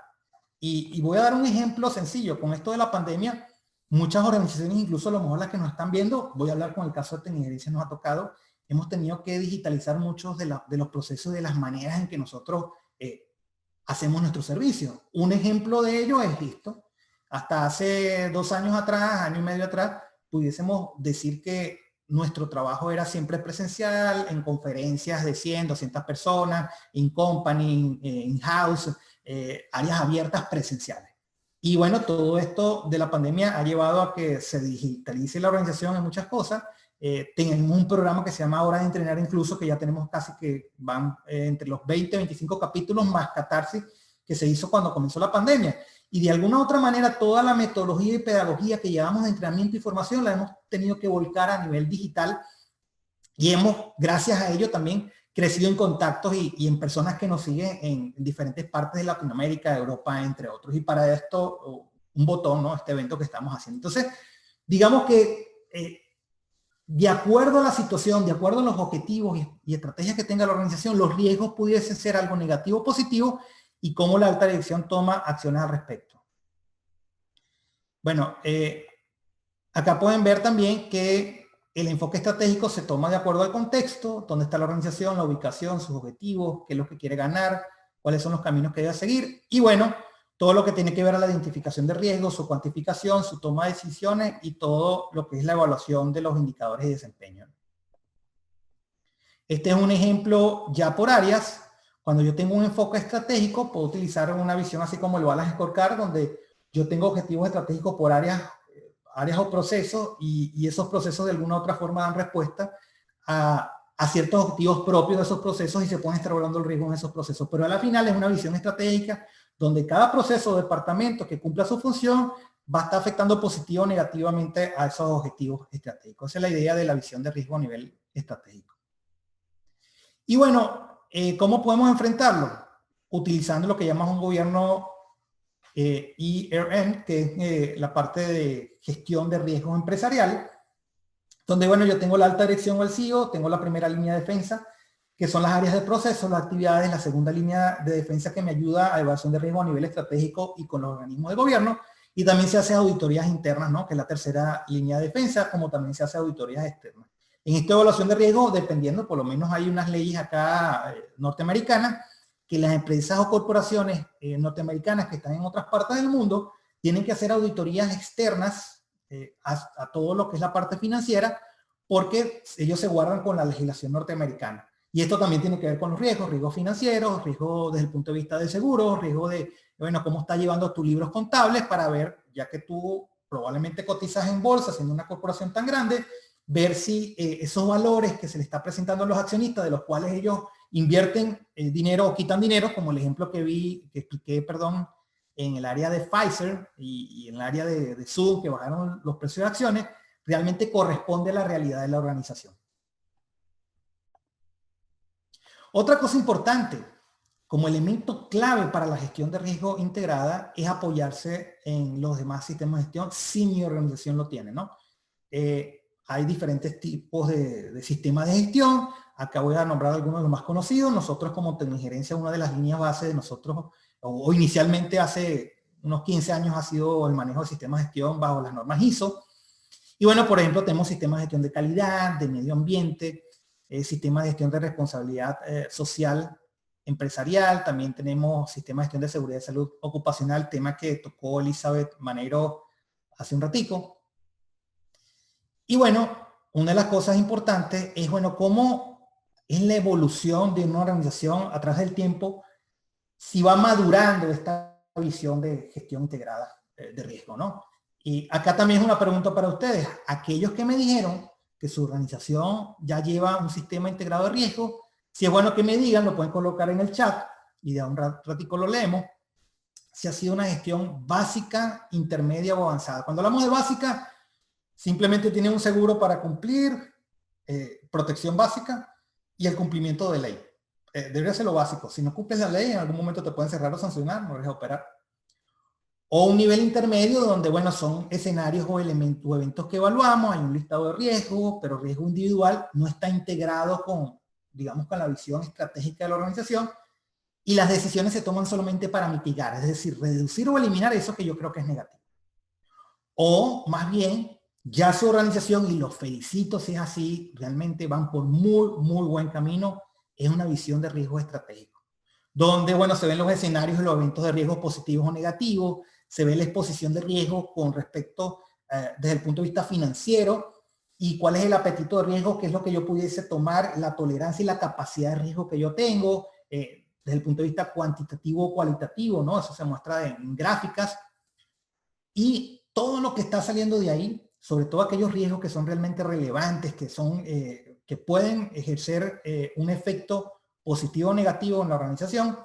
Y voy a dar un ejemplo sencillo. Con esto de la pandemia, muchas organizaciones, incluso a lo mejor las que nos están viendo, voy a hablar con el caso de Tecnigerencia, nos ha tocado, hemos tenido que digitalizar muchos de los procesos, de las maneras en que nosotros hacemos nuestro servicio. Un ejemplo de ello es esto. Hasta hace 2 años atrás, año y medio atrás, pudiésemos decir que nuestro trabajo era siempre presencial, en conferencias de 100, 200 personas, in company, in-house, áreas abiertas presenciales. Y bueno, todo esto de la pandemia ha llevado a que se digitalice la organización en muchas cosas. Tenemos un programa que se llama Hora de Entrenar incluso, que ya tenemos casi que van entre los 20, 25 capítulos más Catarsis, que se hizo cuando comenzó la pandemia. Y de alguna u otra manera, toda la metodología y pedagogía que llevamos de entrenamiento y formación la hemos tenido que volcar a nivel digital y hemos, gracias a ello, también crecido en contactos y en personas que nos siguen en diferentes partes de Latinoamérica, Europa, entre otros. Y para esto, un botón, ¿no? Este evento que estamos haciendo. Entonces, digamos que de acuerdo a la situación, de acuerdo a los objetivos y estrategias que tenga la organización, los riesgos pudiesen ser algo negativo o positivo y cómo la alta dirección toma acciones al respecto. Bueno, acá pueden ver también que el enfoque estratégico se toma de acuerdo al contexto, dónde está la organización, la ubicación, sus objetivos, qué es lo que quiere ganar, cuáles son los caminos que debe seguir y bueno, todo lo que tiene que ver a la identificación de riesgos, su cuantificación, su toma de decisiones y todo lo que es la evaluación de los indicadores de desempeño. Este es un ejemplo ya por áreas. Cuando yo tengo un enfoque estratégico, puedo utilizar una visión así como el Balance Scorecard, donde yo tengo objetivos estratégicos por áreas o procesos y esos procesos de alguna u otra forma dan respuesta a ciertos objetivos propios de esos procesos y se pueden estar evaluando el riesgo en esos procesos. Pero a la final es una visión estratégica donde cada proceso o departamento que cumpla su función va a estar afectando positivo o negativamente a esos objetivos estratégicos. Esa es la idea de la visión de riesgo a nivel estratégico. Y bueno, ¿cómo podemos enfrentarlo? Utilizando lo que llamamos un gobierno ERM, que es la parte de gestión de riesgos empresarial, donde, bueno, yo tengo la alta dirección o el CEO, tengo la primera línea de defensa, que son las áreas de proceso, las actividades, la segunda línea de defensa que me ayuda a evaluación de riesgo a nivel estratégico y con los organismos de gobierno, y también se hace auditorías internas, ¿no? Que es la tercera línea de defensa, como también se hace auditorías externas. En esta evaluación de riesgo, dependiendo, por lo menos hay unas leyes acá norteamericanas, que las empresas o corporaciones norteamericanas que están en otras partes del mundo tienen que hacer auditorías externas a todo lo que es la parte financiera, porque ellos se guardan con la legislación norteamericana. Y esto también tiene que ver con los riesgos financieros, riesgos desde el punto de vista de seguros, riesgo de, bueno, cómo estás llevando tus libros contables para ver, ya que tú probablemente cotizas en bolsa siendo una corporación tan grande, ver si esos valores que se le está presentando a los accionistas, de los cuales ellos invierten dinero o quitan dinero, como el ejemplo que expliqué, en el área de Pfizer y en el área de Zoom, que bajaron los precios de acciones, realmente corresponde a la realidad de la organización. Otra cosa importante, como elemento clave para la gestión de riesgo integrada, es apoyarse en los demás sistemas de gestión si mi organización lo tiene, ¿no? Hay diferentes tipos de sistemas de gestión. Acá voy a nombrar algunos de los más conocidos. Nosotros como Tecnigerencia, una de las líneas base de nosotros, o inicialmente hace unos 15 años ha sido el manejo de sistemas de gestión bajo las normas ISO. Y bueno, por ejemplo, tenemos sistemas de gestión de calidad, de medio ambiente, sistemas de gestión de responsabilidad social empresarial, también tenemos sistemas de gestión de seguridad y salud ocupacional, tema que tocó Elizabeth Maneiro hace un ratico. Y bueno, una de las cosas importantes es, bueno, cómo es la evolución de una organización a través del tiempo, si va madurando esta visión de gestión integrada de riesgo, ¿no? Y acá también es una pregunta para ustedes. Aquellos que me dijeron que su organización ya lleva un sistema integrado de riesgo, si es bueno que me digan, lo pueden colocar en el chat y de un ratico lo leemos, si ha sido una gestión básica, intermedia o avanzada. Cuando hablamos de básica, Simplemente tienen un seguro para cumplir, protección básica y el cumplimiento de ley. Debería ser lo básico. Si no cumples la ley, en algún momento te pueden cerrar o sancionar, no dejes operar. O un nivel intermedio donde, bueno, son escenarios o elementos o eventos que evaluamos, hay un listado de riesgos, pero riesgo individual no está integrado con, digamos, con la visión estratégica de la organización, y las decisiones se toman solamente para mitigar, es decir, reducir o eliminar eso que yo creo que es negativo. O más bien, ya su organización, y los felicito si es así, realmente van por muy buen camino, es una visión de riesgo estratégico, donde, bueno, se ven los escenarios y los eventos de riesgo positivos o negativos, se ve la exposición de riesgo con respecto, desde el punto de vista financiero, y cuál es el apetito de riesgo, qué es lo que yo pudiese tomar, la tolerancia y la capacidad de riesgo que yo tengo, desde el punto de vista cuantitativo o cualitativo, ¿no? Eso se muestra en gráficas. Y todo lo que está saliendo de ahí, sobre todo aquellos riesgos que son realmente relevantes, que son, que pueden ejercer un efecto positivo o negativo en la organización,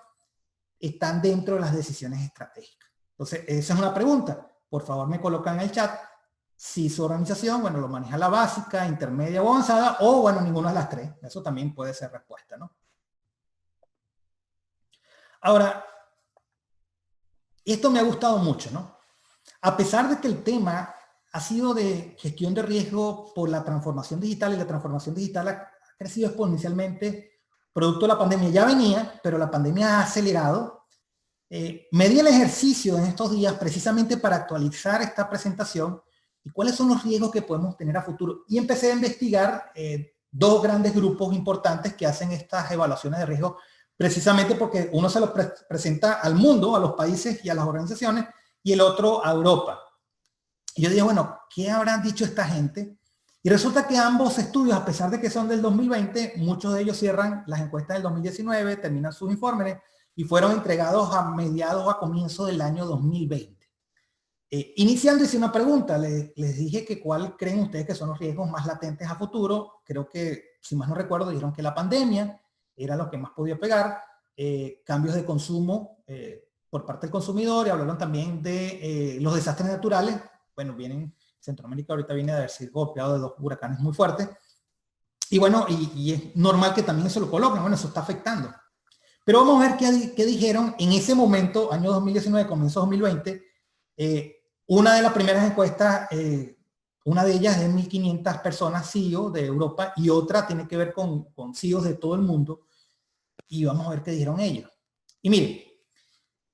están dentro de las decisiones estratégicas. Entonces, esa es una pregunta. Por favor, me colocan en el chat si su organización, bueno, lo maneja la básica, intermedia o avanzada, o, bueno, ninguna de las tres. Eso también puede ser respuesta, ¿no? Ahora, esto me ha gustado mucho, ¿no? A pesar de que el tema ha sido de gestión de riesgo por la transformación digital, y la transformación digital ha crecido exponencialmente producto de la pandemia. Ya venía, pero la pandemia ha acelerado. Me di el ejercicio en estos días precisamente para actualizar esta presentación y cuáles son los riesgos que podemos tener a futuro. Y empecé a investigar dos grandes grupos importantes que hacen estas evaluaciones de riesgo, precisamente porque uno se los presenta al mundo, a los países y a las organizaciones, y el otro a Europa. Y yo dije, bueno, ¿qué habrán dicho esta gente? Y resulta que ambos estudios, a pesar de que son del 2020, muchos de ellos cierran las encuestas del 2019, terminan sus informes y fueron entregados a mediados o a comienzos del año 2020. Iniciando hice una pregunta, les dije que cuál creen ustedes que son los riesgos más latentes a futuro. Creo que, si más no recuerdo, dijeron que la pandemia era lo que más podía pegar, cambios de consumo por parte del consumidor, y hablaron también de los desastres naturales. Bueno, Centroamérica ahorita viene de haber sido golpeado de 2 huracanes muy fuertes, y bueno, y es normal que también eso lo coloquen, bueno, eso está afectando. Pero vamos a ver qué dijeron en ese momento, año 2019, comienzo 2020, una de las primeras encuestas, una de ellas es de 1.500 personas CEO de Europa, y otra tiene que ver con CEOs de todo el mundo, y vamos a ver qué dijeron ellos. Y miren,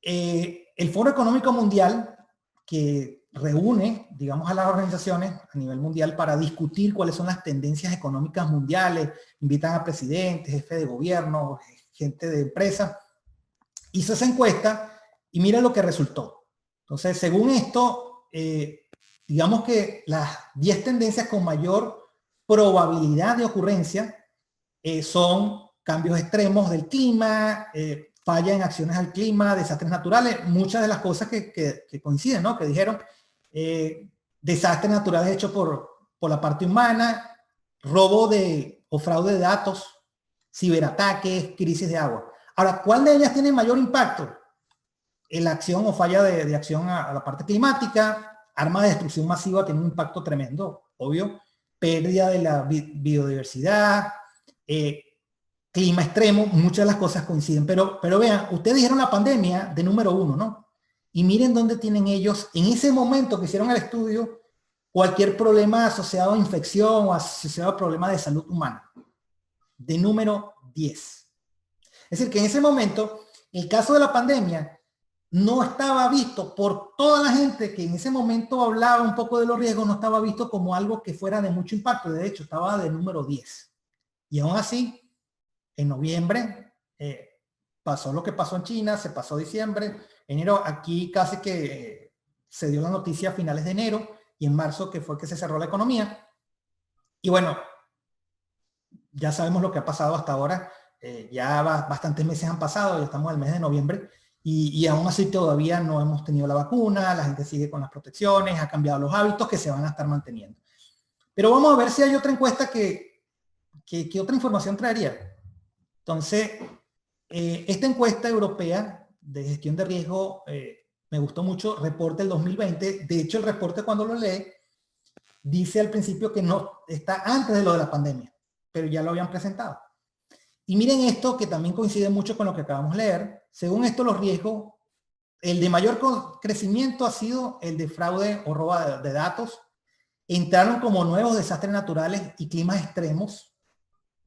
el Foro Económico Mundial, que reúne, digamos, a las organizaciones a nivel mundial para discutir cuáles son las tendencias económicas mundiales, invitan a presidentes, jefes de gobierno, gente de empresas, hizo esa encuesta y mira lo que resultó. Entonces, según esto, digamos que las 10 tendencias con mayor probabilidad de ocurrencia son cambios extremos del clima, falla en acciones al clima, desastres naturales, muchas de las cosas que coinciden, ¿no? Que dijeron, desastres naturales hechos por la parte humana, robo o fraude de datos, ciberataques, crisis de agua. Ahora, ¿cuál de ellas tiene mayor impacto? La acción o falla de acción a la parte climática, armas de destrucción masiva tienen un impacto tremendo, obvio, pérdida de la biodiversidad, clima extremo, muchas de las cosas coinciden. Pero vean, ustedes dijeron la pandemia de número 1, ¿no? Y miren dónde tienen ellos, en ese momento que hicieron el estudio, cualquier problema asociado a infección o asociado a problemas de salud humana, de número 10. Es decir, que en ese momento, el caso de la pandemia no estaba visto por toda la gente que en ese momento hablaba un poco de los riesgos, no estaba visto como algo que fuera de mucho impacto. De hecho, estaba de número 10. Y aún así, en noviembre pasó lo que pasó en China, se pasó diciembre, enero, aquí casi que se dio la noticia a finales de enero, y en marzo que fue que se cerró la economía. Y bueno, ya sabemos lo que ha pasado hasta ahora. Ya bastantes meses han pasado, ya estamos en el mes de noviembre, y aún así todavía no hemos tenido la vacuna, la gente sigue con las protecciones, ha cambiado los hábitos que se van a estar manteniendo. Pero vamos a ver si hay otra encuesta que otra información traería. Entonces, esta encuesta europea de gestión de riesgo me gustó mucho, reporte del 2020. De hecho, el reporte, cuando lo lee, dice al principio que no está antes de lo de la pandemia, pero ya lo habían presentado. Y miren esto, que también coincide mucho con lo que acabamos de leer. Según esto, los riesgos, el de mayor crecimiento ha sido el de fraude o robo de datos. Entraron como nuevos desastres naturales y climas extremos.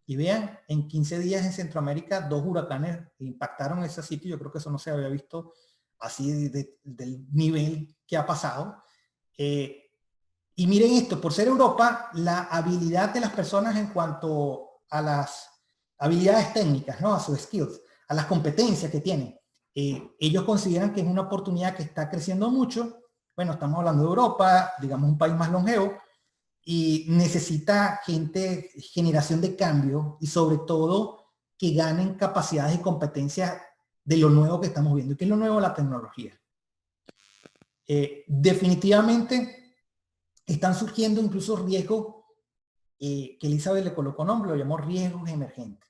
Y vean, en 15 días en Centroamérica, 2 huracanes impactaron ese sitio. Yo creo que eso no se había visto así del nivel que ha pasado. Y miren esto, por ser Europa, la habilidad de las personas en cuanto a las habilidades técnicas, ¿no? A sus skills, a las competencias que tienen. Ellos consideran que es una oportunidad que está creciendo mucho. Bueno, estamos hablando de Europa, digamos un país más longevo, y necesita gente, generación de cambio y sobre todo que ganen capacidades y competencias de lo nuevo que estamos viendo. ¿Qué es lo nuevo? La tecnología. Definitivamente están surgiendo incluso riesgos que Elizabeth le colocó nombre, lo llamó riesgos emergentes.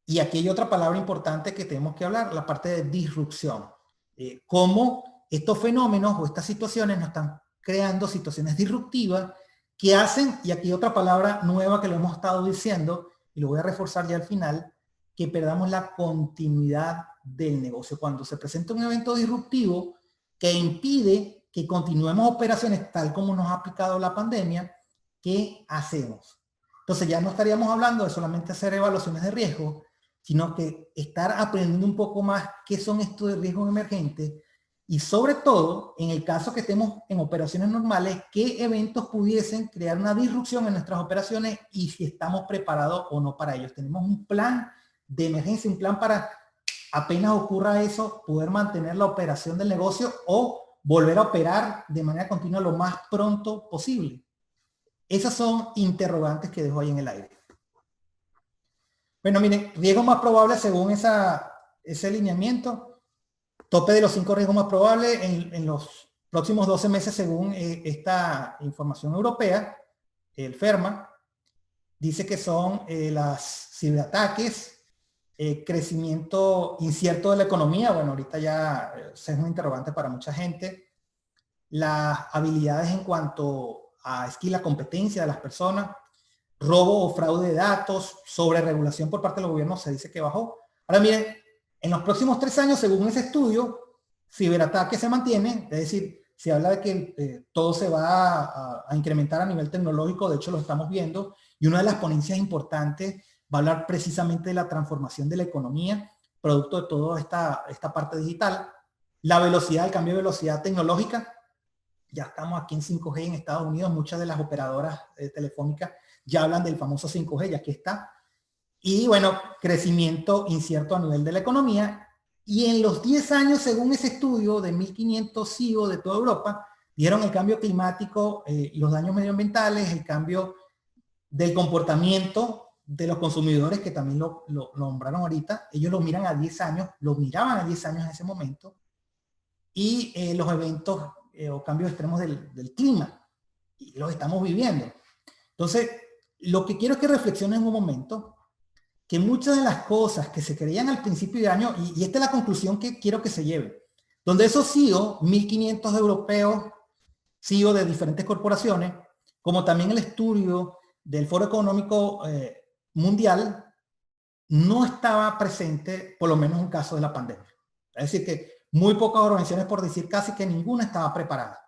Y aquí hay otra palabra importante que tenemos que hablar, la parte de disrupción. Cómo estos fenómenos o estas situaciones nos están creando situaciones disruptivas que hacen, y aquí otra palabra nueva que lo hemos estado diciendo, y lo voy a reforzar ya al final, que perdamos la continuidad del negocio. Cuando se presenta un evento disruptivo que impide que continuemos operaciones tal como nos ha aplicado la pandemia, ¿qué hacemos? Entonces ya no estaríamos hablando de solamente hacer evaluaciones de riesgo, sino que estar aprendiendo un poco más qué son estos de riesgos emergentes y sobre todo, en el caso que estemos en operaciones normales, qué eventos pudiesen crear una disrupción en nuestras operaciones y si estamos preparados o no para ellos. Tenemos un plan de emergencia, un plan para apenas ocurra eso, poder mantener la operación del negocio o volver a operar de manera continua lo más pronto posible. Esas son interrogantes que dejo ahí en el aire. Bueno, miren, riesgos más probables según ese lineamiento. Tope de los 5 riesgos más probables en los próximos 12 meses según esta información europea, el FERMA, dice que son los ciberataques, crecimiento incierto de la economía, bueno, ahorita ya es un interrogante para mucha gente, las habilidades en cuanto a la competencia de las personas, robo o fraude de datos, sobreregulación por parte del gobierno se dice que bajó. Ahora miren, en los próximos 3 años, según ese estudio, ciberataque se mantiene, es decir, se habla de que todo se va a incrementar a nivel tecnológico, de hecho lo estamos viendo, y una de las ponencias importantes va a hablar precisamente de la transformación de la economía, producto de toda esta parte digital, la velocidad, el cambio de velocidad tecnológica. Ya estamos aquí en 5G en Estados Unidos, muchas de las operadoras telefónicas ya hablan del famoso 5G, y aquí está. Y bueno, crecimiento incierto a nivel de la economía. Y en los 10 años, según ese estudio de 1500 CEO de toda Europa, dieron el cambio climático, los daños medioambientales, el cambio del comportamiento de los consumidores, que también lo nombraron ahorita. Ellos lo miran a 10 años, lo miraban a 10 años en ese momento. Y los eventos o cambios extremos del clima. Y los estamos viviendo. Entonces, lo que quiero es que reflexionen un momento que muchas de las cosas que se creían al principio de año, y esta es la conclusión que quiero que se lleve, donde esos CEO, 1500 europeos, CEO de diferentes corporaciones, como también el estudio del Foro Económico Mundial, no estaba presente, por lo menos en caso de la pandemia. Es decir, que muy pocas organizaciones, por decir casi que ninguna, estaba preparada.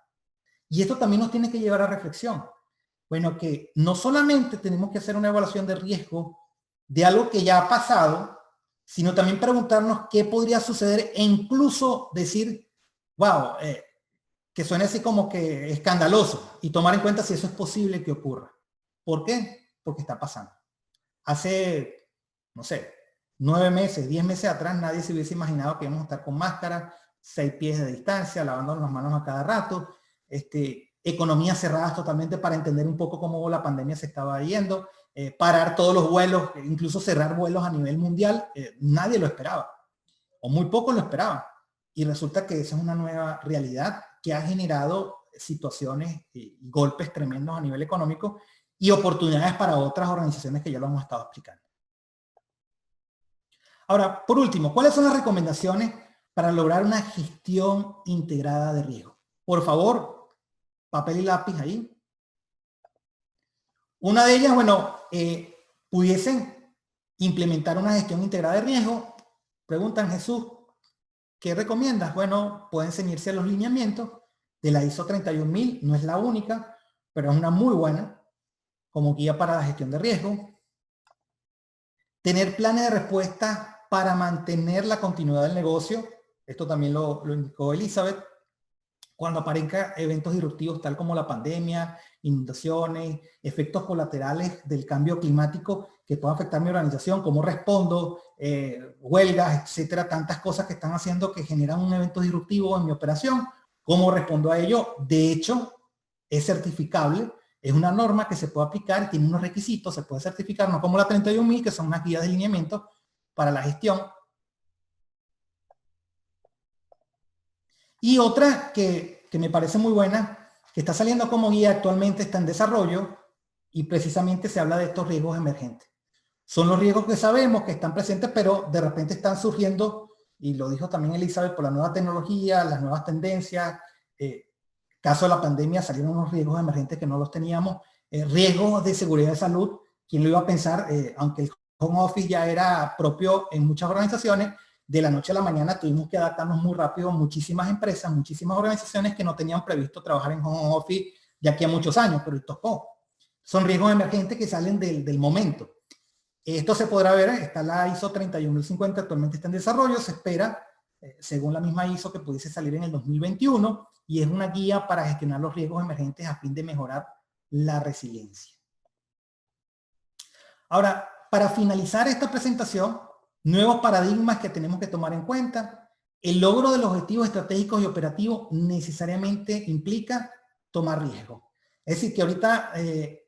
Y esto también nos tiene que llevar a reflexión. Bueno, que no solamente tenemos que hacer una evaluación de riesgo de algo que ya ha pasado, sino también preguntarnos qué podría suceder e incluso decir, wow, que suene así como que escandaloso y tomar en cuenta si eso es posible que ocurra. ¿Por qué? Porque está pasando. Hace, no sé, 9 meses, 10 meses atrás nadie se hubiese imaginado que íbamos a estar con máscara, 6 pies de distancia, lavándonos las manos a cada rato, economías cerradas totalmente para entender un poco cómo la pandemia se estaba yendo, parar todos los vuelos, incluso cerrar vuelos a nivel mundial, nadie lo esperaba, o muy pocos lo esperaban. Y resulta que esa es una nueva realidad que ha generado situaciones y golpes tremendos a nivel económico y oportunidades para otras organizaciones que ya lo hemos estado explicando. Ahora, por último, ¿cuáles son las recomendaciones para lograr una gestión integrada de riesgo? Por favor, papel y lápiz ahí. Una de ellas, bueno, pudiesen implementar una gestión integrada de riesgo. Preguntan, Jesús, ¿qué recomiendas? Bueno, pueden ceñirse a los lineamientos de la ISO 31000, no es la única, pero es una muy buena como guía para la gestión de riesgo. Tener planes de respuesta para mantener la continuidad del negocio. Esto también lo indicó Elizabeth. Cuando aparezcan eventos disruptivos tal como la pandemia, inundaciones, efectos colaterales del cambio climático que puedan afectar mi organización, cómo respondo, huelgas, etcétera, tantas cosas que están haciendo que generan un evento disruptivo en mi operación, cómo respondo a ello. De hecho, es certificable, es una norma que se puede aplicar, tiene unos requisitos, se puede certificar, no como la 31000, que son unas guías de lineamiento para la gestión. Y otra que me parece muy buena, que está saliendo como guía, actualmente está en desarrollo, y precisamente se habla de estos riesgos emergentes. Son los riesgos que sabemos que están presentes, pero de repente están surgiendo, y lo dijo también Elizabeth, por la nueva tecnología, las nuevas tendencias. Caso de la pandemia salieron unos riesgos emergentes que no los teníamos. Riesgos de seguridad de salud, ¿quién lo iba a pensar? Aunque el home office ya era propio en muchas organizaciones, de la noche a la mañana tuvimos que adaptarnos muy rápido. Muchísimas empresas, muchísimas organizaciones que no tenían previsto trabajar en home office de aquí a muchos años, pero tocó. Son riesgos emergentes que salen del momento. Esto se podrá ver, está la ISO 31050, actualmente está en desarrollo, se espera, según la misma ISO, que pudiese salir en el 2021, y es una guía para gestionar los riesgos emergentes a fin de mejorar la resiliencia. Ahora, para finalizar esta presentación, nuevos paradigmas que tenemos que tomar en cuenta. El logro de los objetivos estratégicos y operativos necesariamente implica tomar riesgo. Es decir, que ahorita es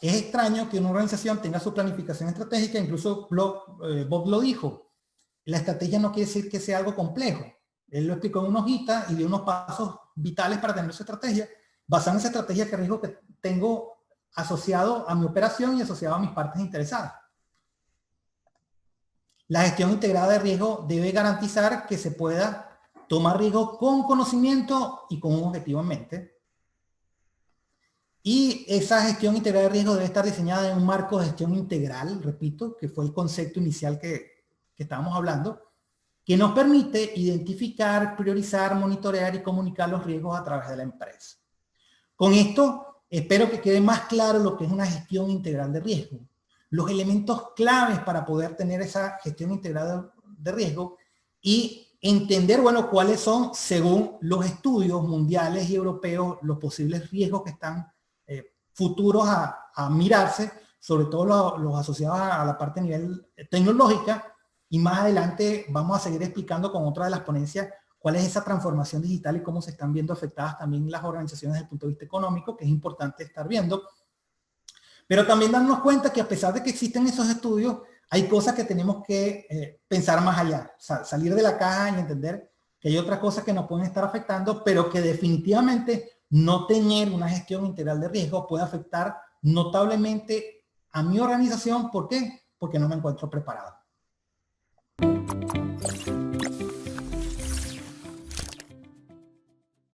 extraño que una organización tenga su planificación estratégica, incluso Bob lo dijo, la estrategia no quiere decir que sea algo complejo. Él lo explicó en una hojita y dio unos pasos vitales para tener esa estrategia. Basada en esa estrategia, qué riesgo que tengo asociado a mi operación y asociado a mis partes interesadas. La gestión integrada de riesgo debe garantizar que se pueda tomar riesgo con conocimiento y con un objetivo en mente. Y esa gestión integrada de riesgo debe estar diseñada en un marco de gestión integral, repito, que fue el concepto inicial que estábamos hablando, que nos permite identificar, priorizar, monitorear y comunicar los riesgos a través de la empresa. Con esto, espero que quede más claro lo que es una gestión integral de riesgo, los elementos claves para poder tener esa gestión integral de riesgo y entender, bueno, cuáles son, según los estudios mundiales y europeos, los posibles riesgos que están futuros a mirarse, sobre todo los asociados a la parte a nivel tecnológica, y más adelante vamos a seguir explicando con otra de las ponencias cuál es esa transformación digital y cómo se están viendo afectadas también las organizaciones desde el punto de vista económico, que es importante estar viendo. Pero también darnos cuenta que a pesar de que existen esos estudios, hay cosas que tenemos que pensar más allá, o sea, salir de la caja y entender que hay otras cosas que nos pueden estar afectando, pero que definitivamente no tener una gestión integral de riesgo puede afectar notablemente a mi organización. ¿Por qué? Porque no me encuentro preparado.